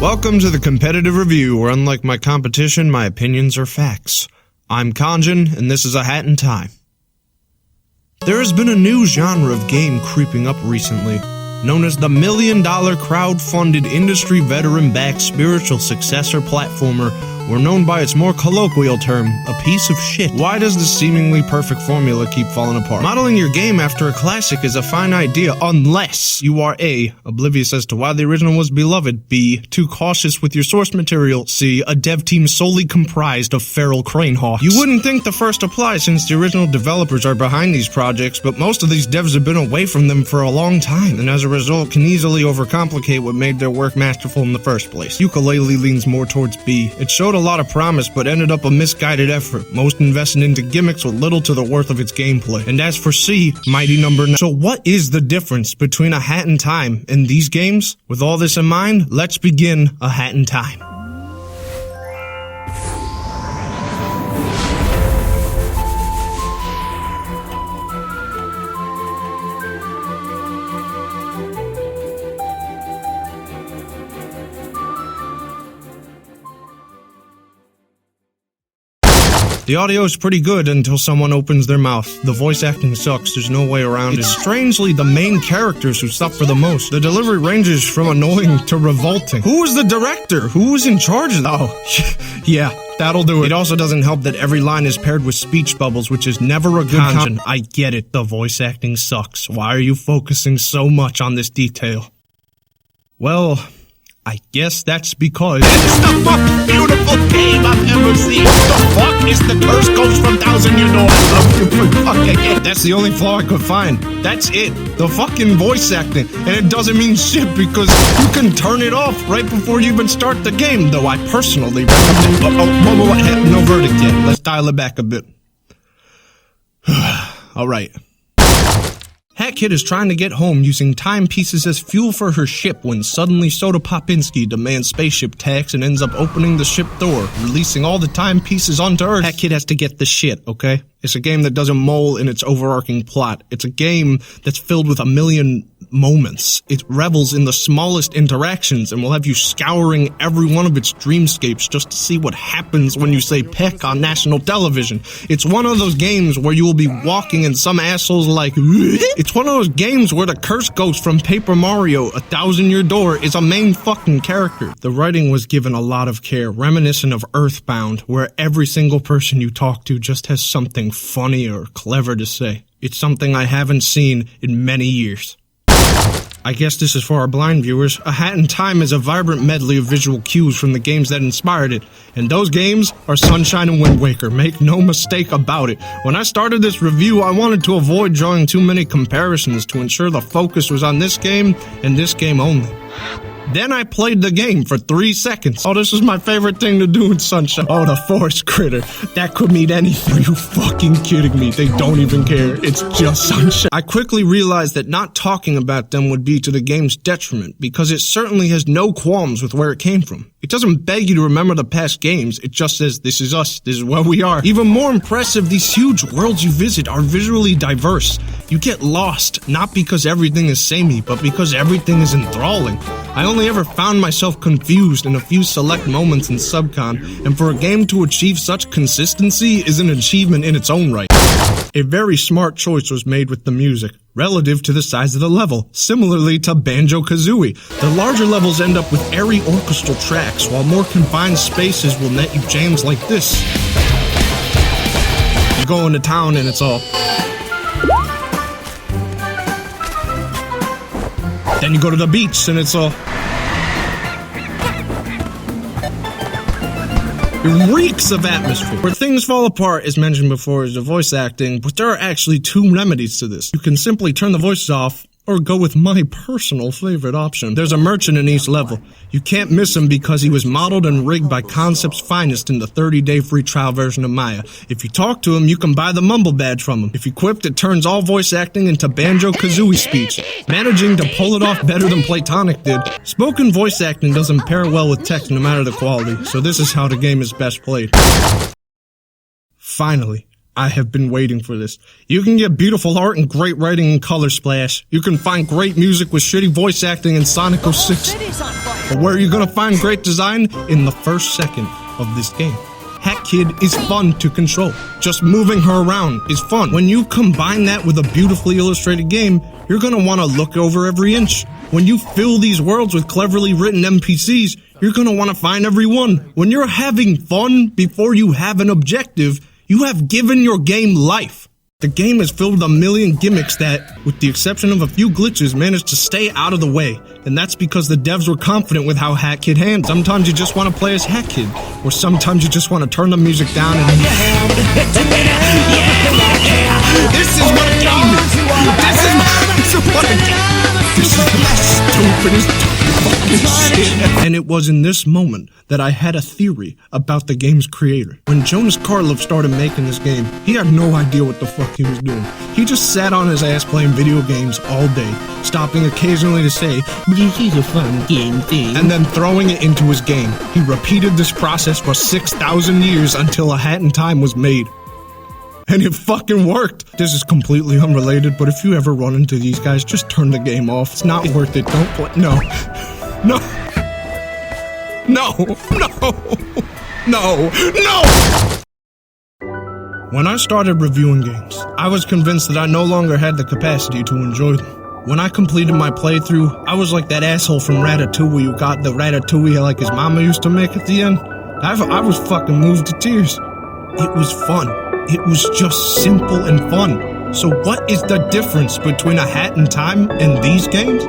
Welcome to the competitive review, where unlike my competition, my opinions are facts. I'm Khonjin, and this is A Hat in Time. There has been a new genre of game creeping up recently, known as the $1 million crowd-funded industry veteran-backed spiritual successor platformer, or known by its more colloquial term, a piece of shit. Why does this seemingly perfect formula keep falling apart? Modeling your game after a classic is a fine idea unless you are A, oblivious as to why the original was beloved, B, too cautious with your source material, C, a dev team solely comprised of feral crane hawks. You wouldn't think the first applies since the original developers are behind these projects, but most of these devs have been away from them for a long time, and as a result can easily overcomplicate what made their work masterful in the first place. Yooka-Laylee leans more towards B. It showed a lot of promise, but ended up a misguided effort, most invested into gimmicks with little to the worth of its gameplay. And as for C, mighty number 9. So what is the difference between A Hat in Time and these games? With all this in mind, let's begin A Hat in Time. The audio is pretty good until someone opens their mouth. The voice acting sucks, there's no way around it. It's strangely the main characters who suffer the most. The delivery ranges from annoying to revolting. Who was the director? Who was in charge of that? Oh, yeah, that'll do it. It also doesn't help that every line is paired with speech bubbles, which is never a good Khonjin. I get it, the voice acting sucks. Why are you focusing so much on this detail? Well, I guess that's because it's the most beautiful game I've ever seen. What the fuck is the curse goes from 1,000 year old? I love you for fucking it. That's the only flaw I could find. That's it. The fucking voice acting. And it doesn't mean shit because you can turn it off right before you even start the game, though I personally recommend. No verdict yet. Let's dial it back a bit. Alright. Hat Kid is trying to get home using timepieces as fuel for her ship when suddenly Soda Popinski demands spaceship tax and ends up opening the ship door, releasing all the timepieces onto Earth. Hat Kid has to get the shit, okay? It's a game that doesn't mole in its overarching plot. It's a game that's filled with a million moments. It revels in the smallest interactions and will have you scouring every one of its dreamscapes just to see what happens when you say peck on national television. It's one of those games where you will be walking and some assholes like, it's one of those games where the curse ghost from Paper Mario, 1,000 Year Door, is a main fucking character. The writing was given a lot of care, reminiscent of Earthbound, where every single person you talk to just has something funny or clever to say. It's something I haven't seen in many years. I guess this is for our blind viewers. A Hat in Time is a vibrant medley of visual cues from the games that inspired it, and those games are Sunshine and Wind Waker, make no mistake about it. When I started this review, I wanted to avoid drawing too many comparisons to ensure the focus was on this game and this game only. Then I played the game for 3 seconds. Oh, this is my favorite thing to do in Sunshine. Oh, the forest critter. That could mean anything. Are you fucking kidding me? They don't even care. It's just Sunshine. I quickly realized that not talking about them would be to the game's detriment, because it certainly has no qualms with where it came from. It doesn't beg you to remember the past games. It just says, this is us. This is where we are. Even more impressive, these huge worlds you visit are visually diverse. You get lost, not because everything is samey, but because everything is enthralling. I only ever found myself confused in a few select moments in Subcon, and for a game to achieve such consistency is an achievement in its own right. A very smart choice was made with the music, relative to the size of the level, similarly to Banjo-Kazooie. The larger levels end up with airy orchestral tracks, while more confined spaces will net you jams like this. You go into town and it's all... Then you go to the beach and it's all... It reeks of atmosphere. Where things fall apart, as mentioned before, is the voice acting, but there are actually 2 remedies to this. You can simply turn the voices off, or go with my personal favorite option. There's a merchant in each level. You can't miss him because he was modeled and rigged by Concept's finest in the 30-day free trial version of Maya. If you talk to him, you can buy the Mumble badge from him. If equipped, it turns all voice acting into Banjo-Kazooie speech, managing to pull it off better than Platonic did. Spoken voice acting doesn't pair well with text no matter the quality, so this is how the game is best played. Finally, I have been waiting for this. You can get beautiful art and great writing in Color Splash. You can find great music with shitty voice acting in Sonic 06. But where are you gonna find great design? In the first second of this game. Hat Kid is fun to control. Just moving her around is fun. When you combine that with a beautifully illustrated game, you're gonna wanna look over every inch. When you fill these worlds with cleverly written NPCs, you're gonna wanna find every one. When you're having fun before you have an objective, you have given your game life. The game is filled with a million gimmicks that, with the exception of a few glitches, managed to stay out of the way. And that's because the devs were confident with how Hat Kid handles. Sometimes you just want to play as Hat Kid, or sometimes you just want to turn the music down and... This is what a game is! This is what a game! This is the stupidest fucking shit. And it was in this moment that I had a theory about the game's creator. When Jonas Karloff started making this game, he had no idea what the fuck he was doing. He just sat on his ass playing video games all day, stopping occasionally to say, "This is a fun game thing," and then throwing it into his game. He repeated this process for 6,000 years until A Hat in Time was made. And it fucking worked. This is completely unrelated, but if you ever run into these guys, just turn the game off. It's not worth it. Don't play. No. No. No. No. No. No. When I started reviewing games, I was convinced that I no longer had the capacity to enjoy them. When I completed my playthrough, I was like that asshole from Ratatouille who got the ratatouille like his mama used to make at the end. I was fucking moved to tears. It was fun. It was just simple and fun. So what is the difference between A Hat in Time and these games?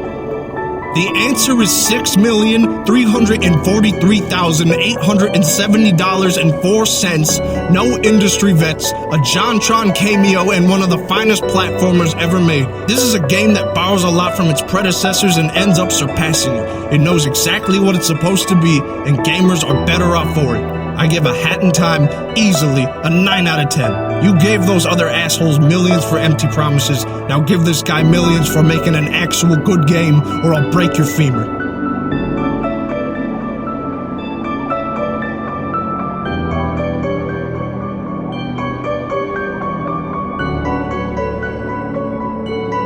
The answer is $6,343,870.04, no industry vets, a JonTron cameo, and one of the finest platformers ever made. This is a game that borrows a lot from its predecessors and ends up surpassing it. It knows exactly what it's supposed to be, and gamers are better off for it. I give A Hat in Time easily a 9 out of 10. You gave those other assholes millions for empty promises. Now give this guy millions for making an actual good game, or I'll break your femur.